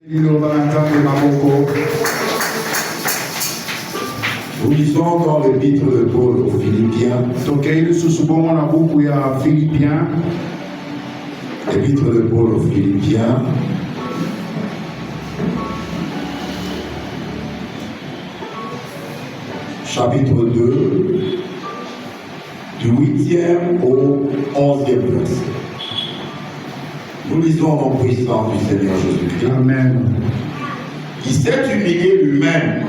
Nous lisons dans l'épître de Paul aux Philippiens. L'épître de Paul aux Philippiens. Chapitre 2, du 8e au 11e verset. Nous lisons au nom puissant du Seigneur Jésus-Christ. Amen. Il s'est humilié lui-même,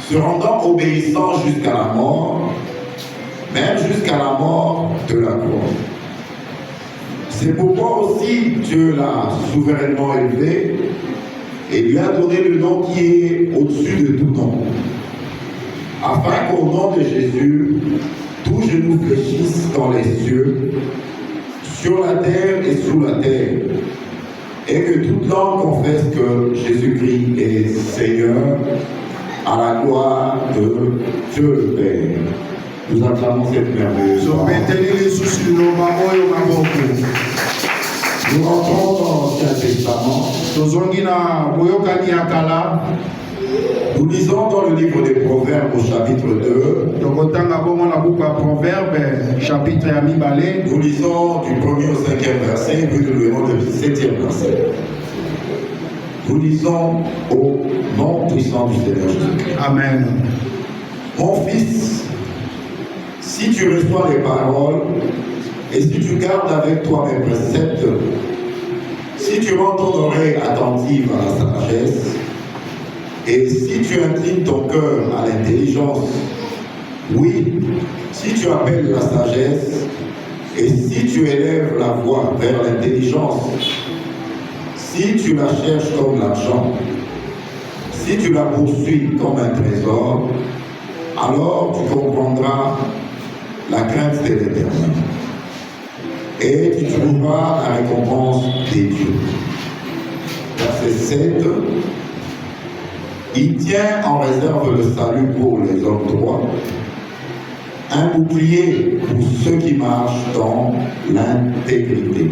se rendant obéissant jusqu'à la mort, même jusqu'à la mort de la croix. C'est pourquoi aussi Dieu l'a souverainement élevé et lui a donné le nom qui est au-dessus de tout nom, afin qu'au nom de Jésus, tout genou fléchisse dans les cieux, sur la terre et sous la terre, et que toute langue confesse que Jésus-Christ est Seigneur, à la gloire de Dieu le Père. Nous acclamons cette merveilleuse parole. Nous rentrons dans l'Ancien Testament. Nous lisons dans le livre des Proverbes au chapitre 2. Nous lisons du 1er au 5e verset, puis nous lirons le 7e verset. Nous lisons au nom puissant du Seigneur Jésus-Christ. Amen. Mon fils, si tu reçois les paroles et si tu gardes avec toi mes préceptes, si tu rends ton oreille attentive à la sagesse, et si tu inclines ton cœur à l'intelligence, oui, si tu appelles la sagesse, et si tu élèves la voix vers l'intelligence, si tu la cherches comme l'argent, si tu la poursuis comme un trésor, alors tu comprendras la crainte de l'Éternel. Et tu trouveras la récompense des dieux. Verset 7. Il tient en réserve le salut pour les hommes droits, un bouclier pour ceux qui marchent dans l'intégrité.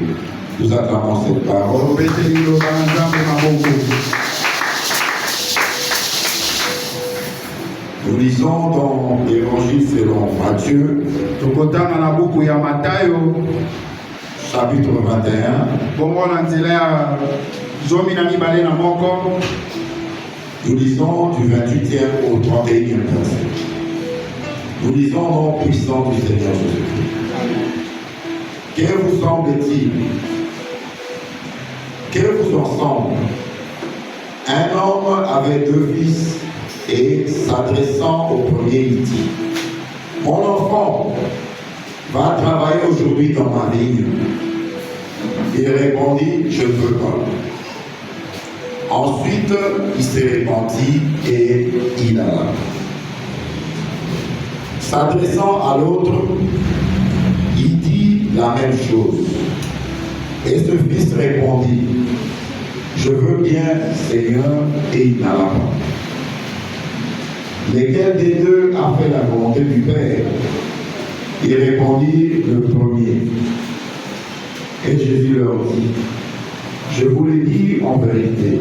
Nous acclamons cette parole. Nous lisons dans l'Évangile selon Matthieu, chapitre 21. Nous lisons du 28e au 31e verset. Nous lisons au nom puissant du Seigneur Jésus-Christ. Que vous semble-t-il? Que vous en semble? Un homme avait 2 fils et s'adressant au premier, il dit: mon enfant, va travailler aujourd'hui dans ma vigne. Il répondit: je ne veux pas. Ensuite, il s'est repenti et il alla. S'adressant à l'autre, il dit la même chose. Et ce fils répondit: je veux bien, Seigneur, et il n'alla pas. Lequel des deux a fait la volonté du Père? Il répondit: le premier. Et Jésus leur dit: je vous l'ai dit en vérité,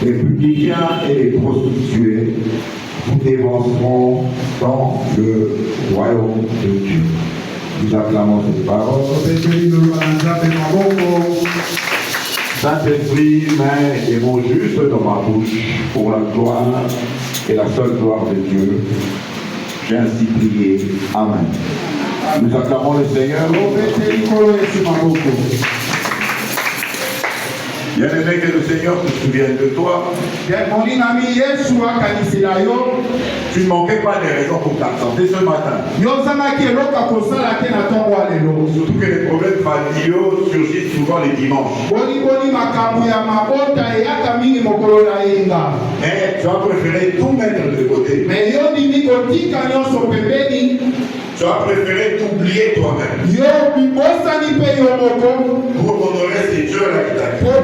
les publicains et les prostituées vous dévanceront dans le royaume de Dieu. Nous acclamons cette parole. Saint-Esprit, mets les mots justes dans ma bouche pour la gloire et la seule gloire de Dieu. J'ai ainsi prié. Amen. Nous acclamons le Seigneur. Bien-aimé, que le Seigneur se souvienne de toi. Tu ne manquais pas de raisons pour t'absenter ce matin. Surtout que les problèmes familiaux surgissent souvent les dimanches. Mais tu as préféré tout mettre de côté. Tu as préféré t'oublier toi-même pour honorer ces dieux-là qui t'accueillent.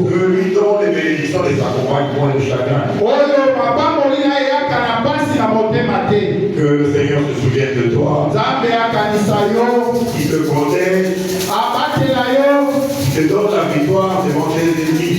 Que lui donne les bénédictions des accompagnements et de chacun. Que le Seigneur se souvienne de toi. Qu'il te protège. te donne la victoire devant tes ennemis.